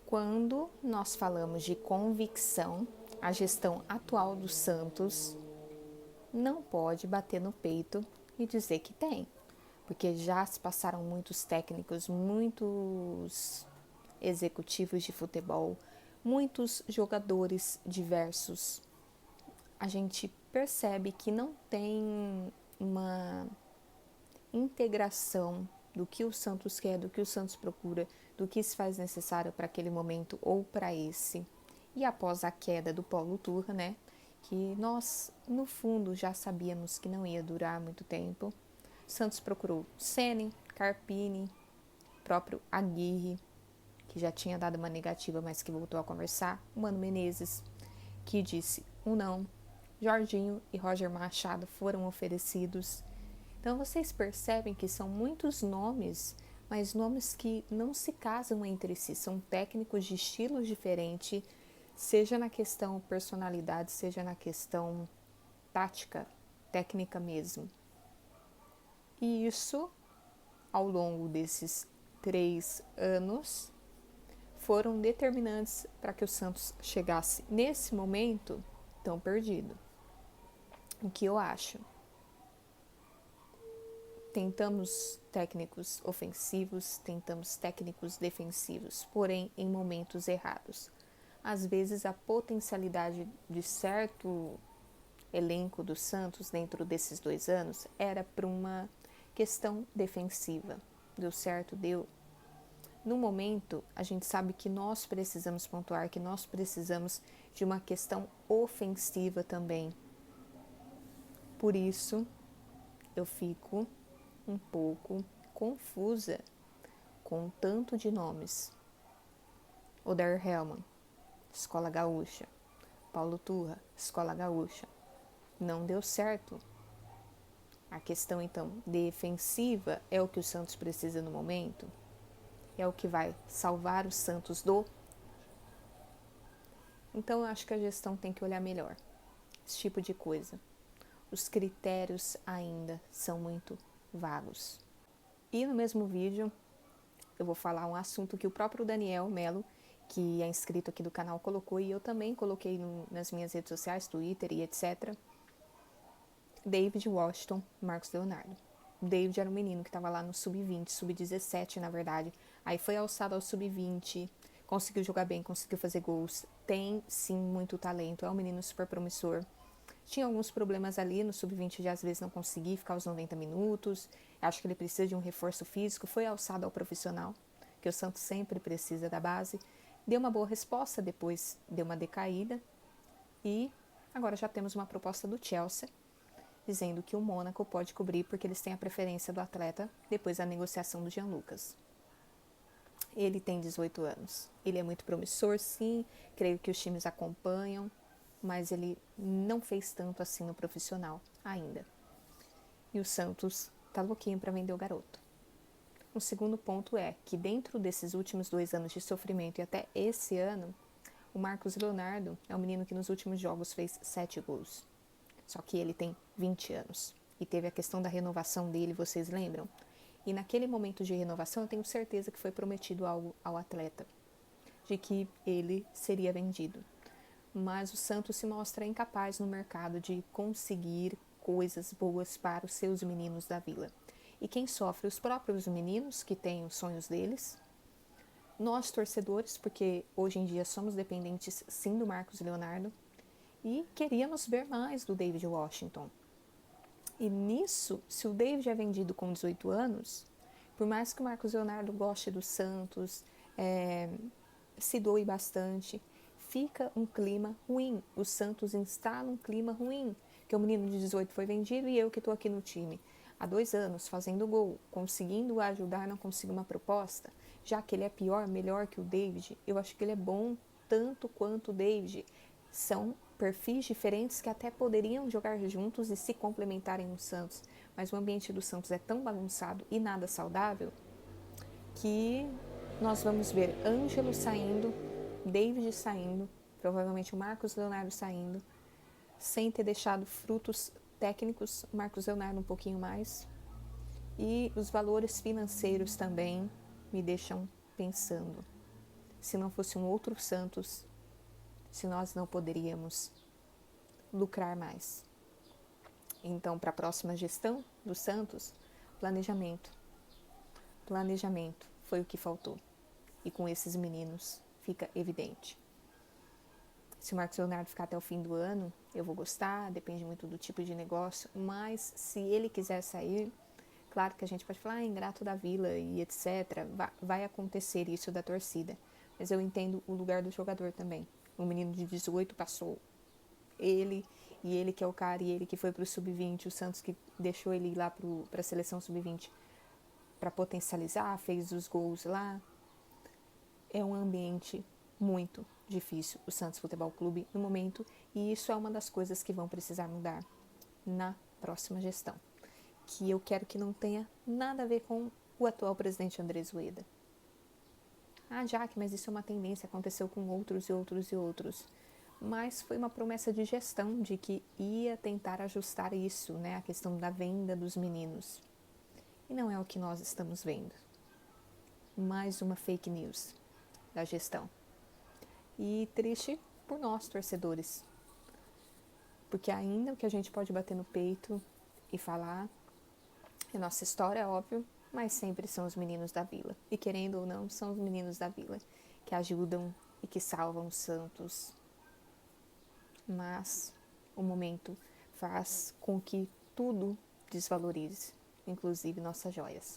Quando nós falamos de convicção, a gestão atual do Santos não pode bater no peito e dizer que tem, porque já se passaram muitos técnicos, muitos executivos de futebol, muitos jogadores diversos. A gente percebe que não tem uma integração do que o Santos quer, do que o Santos procura, do que se faz necessário para aquele momento ou para esse. E após a queda do Paulo Turra, né, que nós no fundo já sabíamos que não ia durar muito tempo, Santos procurou Ceni, Carpini, próprio Aguirre, que já tinha dado uma negativa, mas que voltou a conversar, Mano Menezes, que disse um não, Jorginho e Roger Machado foram oferecidos. Então vocês percebem que são muitos nomes, mas nomes que não se casam entre si, são técnicos de estilos diferentes, seja na questão personalidade, seja na questão tática, técnica mesmo. E isso, ao longo desses 3 anos, foram determinantes para que o Santos chegasse nesse momento tão perdido. O que eu acho? Tentamos técnicos ofensivos, tentamos técnicos defensivos, porém em momentos errados. Às vezes a potencialidade de certo elenco do Santos dentro desses 2 anos era para uma questão defensiva. Deu certo? Deu. No momento, a gente sabe que nós precisamos pontuar, que nós precisamos de uma questão ofensiva também. Por isso, eu fico um pouco confusa com o tanto de nomes. Oder Hellmann, Escola Gaúcha. Paulo Turra, Escola Gaúcha. Não deu certo. A questão, então, defensiva é o que o Santos precisa no momento? É o que vai salvar o Santos do... Então, eu acho que a gestão tem que olhar melhor esse tipo de coisa. Os critérios ainda são muito vagos. E no mesmo vídeo, eu vou falar um assunto que o próprio Daniel Melo, que é inscrito aqui do canal, colocou, e eu também coloquei nas minhas redes sociais, Twitter e etc. David Washington, Marcos Leonardo. O David era um menino que estava lá no sub-20, sub-17 na verdade. Aí foi alçado ao sub-20, conseguiu jogar bem, conseguiu fazer gols. Tem sim muito talento, é um menino super promissor. Tinha alguns problemas ali no sub-20 de às vezes não conseguir ficar os 90 minutos. Acho que ele precisa de um reforço físico. Foi alçado ao profissional, que o Santos sempre precisa da base. Deu uma boa resposta, depois deu uma decaída. E agora já temos uma proposta do Chelsea, dizendo que o Mônaco pode cobrir porque eles têm a preferência do atleta depois da negociação do Jean Lucas. Ele tem 18 anos. Ele é muito promissor, sim. Creio que os times acompanham, mas ele não fez tanto assim no profissional ainda. E o Santos tá louquinho para vender o garoto. O segundo ponto é que dentro desses últimos 2 anos de sofrimento e até esse ano, o Marcos Leonardo é um menino que nos últimos jogos fez 7 gols. Só que ele tem 20 anos. E teve a questão da renovação dele, vocês lembram? E naquele momento de renovação eu tenho certeza que foi prometido algo ao atleta, de que ele seria vendido. Mas o Santos se mostra incapaz no mercado de conseguir coisas boas para os seus meninos da vila. E quem sofre? Os próprios meninos, que têm os sonhos deles. Nós, torcedores, porque hoje em dia somos dependentes, sim, do Marcos Leonardo. E queríamos ver mais do David Washington. E nisso, se o David é vendido com 18 anos, por mais que o Marcos Leonardo goste do Santos, se doe bastante, fica um clima ruim. O Santos instala um clima ruim, que o menino de 18 foi vendido e eu que estou aqui no time há 2 anos, fazendo gol, conseguindo ajudar, não consigo uma proposta, já que ele é pior, melhor que o David, eu acho que ele é bom tanto quanto o David. São perfis diferentes que até poderiam jogar juntos e se complementarem no Santos, mas o ambiente do Santos é tão bagunçado e nada saudável que nós vamos ver Ângelo saindo, David saindo, provavelmente o Marcos Leonardo saindo, sem ter deixado frutos técnicos, o Marcos Leonardo um pouquinho mais. E os valores financeiros também me deixam pensando. se não fosse um outro Santos, se nós não poderíamos lucrar mais. Então, para a próxima gestão do Santos, planejamento. Planejamento foi o que faltou. E com esses meninos fica evidente. Se o Marcos Leonardo ficar até o fim do ano, eu vou gostar, depende muito do tipo de negócio, mas se ele quiser sair, claro que a gente pode falar, ingrato da Vila e etc. Vai acontecer isso da torcida, mas eu entendo o lugar do jogador também. Um menino de 18 passou ele, e ele que é o cara, e ele que foi pro Sub-20, o Santos que deixou ele ir lá pra seleção Sub-20 para potencializar, fez os gols lá. É um ambiente muito difícil o Santos Futebol Clube no momento, e isso é uma das coisas que vão precisar mudar na próxima gestão, que eu quero que não tenha nada a ver com o atual presidente Andrés Ueda. Ah, Jaque, mas isso é uma tendência, aconteceu com outros e outros e outros. Mas foi uma promessa de gestão de que ia tentar ajustar isso, né, a questão da venda dos meninos. E não é o que nós estamos vendo. Mais uma fake news da gestão. E triste por nós, torcedores. Porque ainda o que a gente pode bater no peito e falar é nossa história, óbvio, mas sempre são os meninos da Vila. E querendo ou não, são os meninos da Vila que ajudam e que salvam os Santos. Mas o momento faz com que tudo desvalorize, inclusive nossas joias.